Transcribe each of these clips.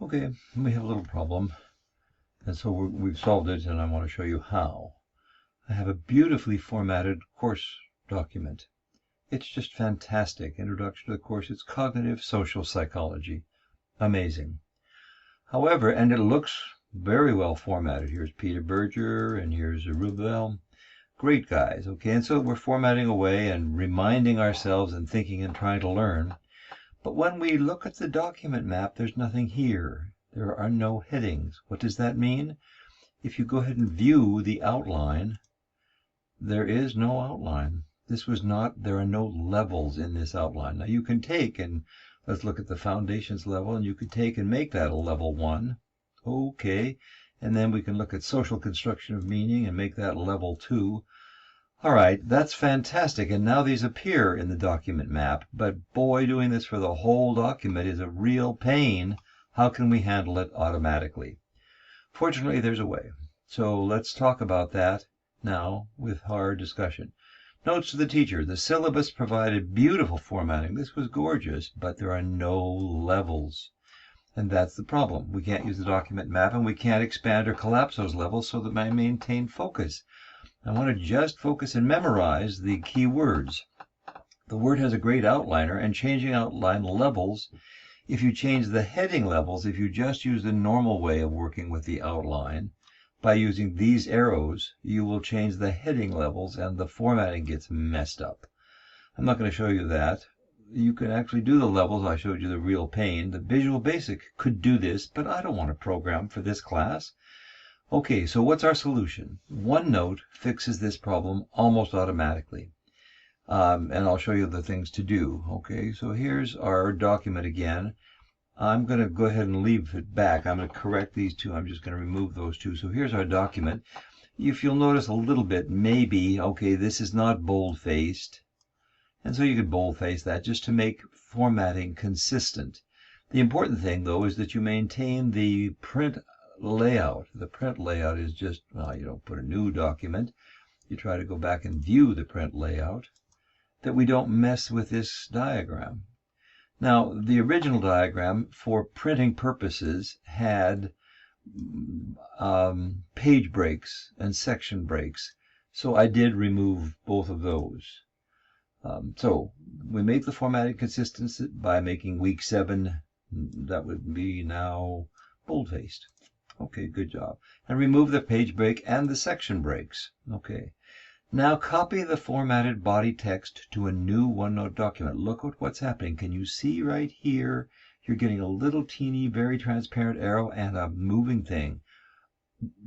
Okay, we have a little problem, and so we've solved it, and I want to show you how. I have a beautifully formatted course document. It's just fantastic. Introduction to the course. It's cognitive social psychology. Amazing. However, and it looks very well formatted. Here's Peter Berger, and here's Rubel. Great guys, okay? And so we're formatting away and reminding ourselves and thinking and trying to learn. But when we look at the document map, there's nothing here. There are no headings. What does that mean? If you go ahead and view the outline, there is no outline. There are no levels in this outline. Now you can take and let's look at the foundations level, and you could take and make that a level 1. Okay. And then we can look at social construction of meaning and make that level 2. All right, that's fantastic, and now these appear in the document map, but boy, doing this for the whole document is a real pain. How can we handle it automatically? Fortunately, there's a way. So let's talk about that now with our discussion. Notes to the teacher. The syllabus provided beautiful formatting. This was gorgeous, but there are no levels. And that's the problem. We can't use the document map, and we can't expand or collapse those levels so that I maintain focus. I want to just focus and memorize the key words. The Word has a great outliner, and changing outline levels, if you change the heading levels, if you just use the normal way of working with the outline, by using these arrows, you will change the heading levels and the formatting gets messed up. I'm not going to show you that. You can actually do the levels. I showed you the real pain. The Visual Basic could do this, but I don't want to program for this class. Okay, so what's our solution? OneNote fixes this problem almost automatically. And I'll show you the things to do. Okay, so here's our document again. I'm going to go ahead and leave it back. I'm going to correct these two. I'm just going to remove those two. So here's our document. If you'll notice a little bit, maybe, okay, this is not bold-faced. And so you could bold-face that just to make formatting consistent. The important thing, though, is that you maintain the print layout. The print layout is just, well, you don't put a new document. You try to go back and view the print layout, that we don't mess with this diagram. Now, the original diagram for printing purposes had page breaks and section breaks. So I did remove both of those. So we make the formatting consistent by making week 7, that would be now bold-faced. Okay, good job. And remove the page break and the section breaks. Okay. Now copy the formatted body text to a new OneNote document. Look at what's happening. Can you see right here? You're getting a little teeny, very transparent arrow and a moving thing.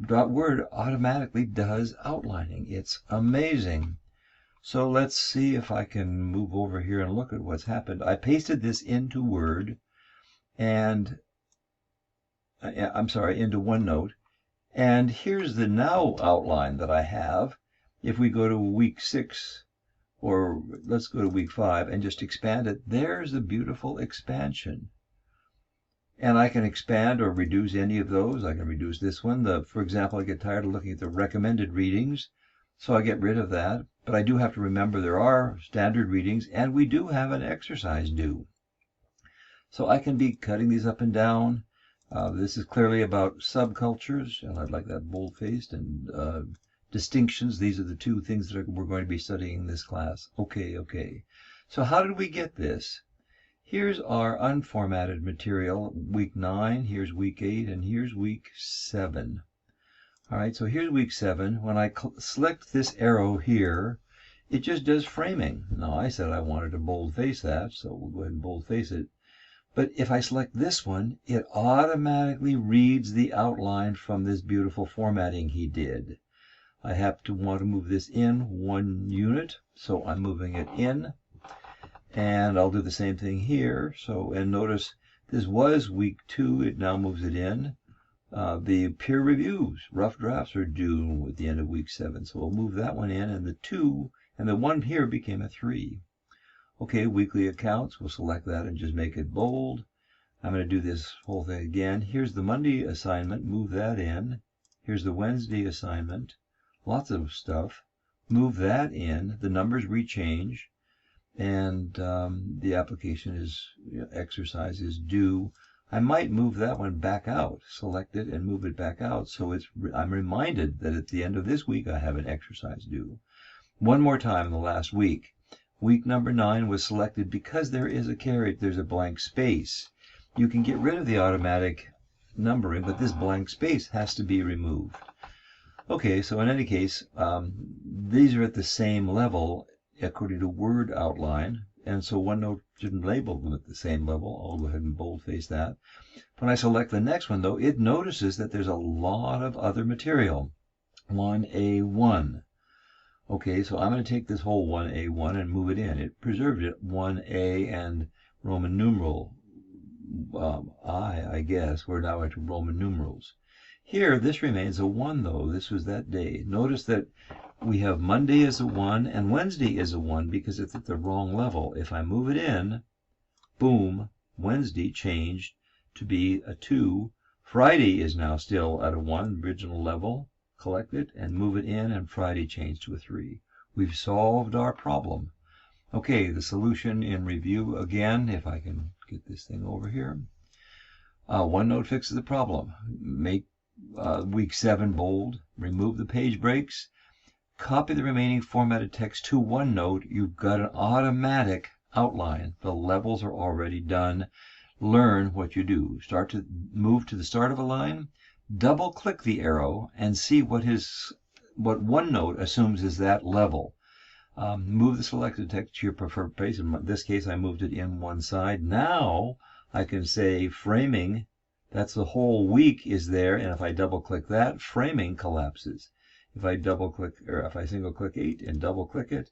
Word automatically does outlining. It's amazing. So let's see if I can move over here and look at what's happened. I pasted this into Word and into OneNote. And here's the now outline that I have. If we go to week 6, or let's go to week 5 and just expand it, there's a beautiful expansion. And I can expand or reduce any of those. I can reduce this one. For example, I get tired of looking at the recommended readings, so I get rid of that. But I do have to remember there are standard readings, and we do have an exercise due. So I can be cutting these up and down. This is clearly about subcultures, and I'd like that bold-faced, and distinctions. These are the two things that we're going to be studying in this class. Okay. So how did we get this? Here's our unformatted material, week 9, here's week 8, and here's week 7. All right, so here's week 7. When I select this arrow here, it just does framing. Now, I said I wanted to bold-face that, so we'll go ahead and bold-face it. But if I select this one, it automatically reads the outline from this beautiful formatting he did. I have to want to move this in 1 unit, so I'm moving it in. And I'll do the same thing here. So, and notice this was week 2, it now moves it in. The peer reviews, rough drafts, are due at the end of week 7. So we'll move that one in, and the 2, and the 1 here became a 3. Okay, weekly accounts, we'll select that and just make it bold. I'm going to do this whole thing again. Here's the Monday assignment, move that in. Here's the Wednesday assignment, lots of stuff. Move that in, the numbers rechange, and the application is, exercise is due. I might move that one back out, select it and move it back out, so I'm reminded that at the end of this week I have an exercise due. One more time in the last week. Week number 9 was selected because there's a blank space. You can get rid of the automatic numbering, but this blank space has to be removed. Okay, so in any case, these are at the same level according to Word outline, and so OneNote didn't label them at the same level. I'll go ahead and boldface that. When I select the next one, though, it notices that there's a lot of other material. 1A1. Okay, so I'm going to take this whole 1A1 and move it in. It preserved it 1A and Roman numeral I guess. We're now into Roman numerals. Here, this remains a 1, though. This was that day. Notice that we have Monday as a 1 and Wednesday is a 1 because it's at the wrong level. If I move it in, boom, Wednesday changed to be a 2. Friday is now still at a 1, original level. Collect it and move it in, and Friday changed to a 3. We've solved our problem. Okay, the solution in review again, if I can get this thing over here. OneNote fixes the problem. Make week 7 bold, remove the page breaks, copy the remaining formatted text to OneNote. You've got an automatic outline. The levels are already done. Learn what you do. Start to move to the start of a line, double click the arrow and see what OneNote assumes is that level. Move the selected text to your preferred place. In this case, I moved it in one side. Now I can say framing. That's the whole week is there, and if I double click that, framing collapses. If I double click, or if I single click 8 and double click it,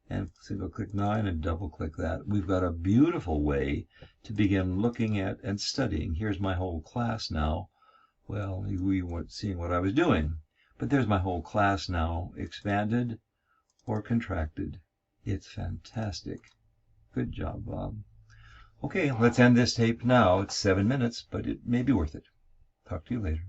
and single click 9 and double click that, we've got a beautiful way to begin looking at and studying. Here's my whole class now. Well, we weren't seeing what I was doing, but there's my whole class now, expanded or contracted. It's fantastic. Good job, Bob. Okay, let's end this tape now. It's 7 minutes, but it may be worth it. Talk to you later.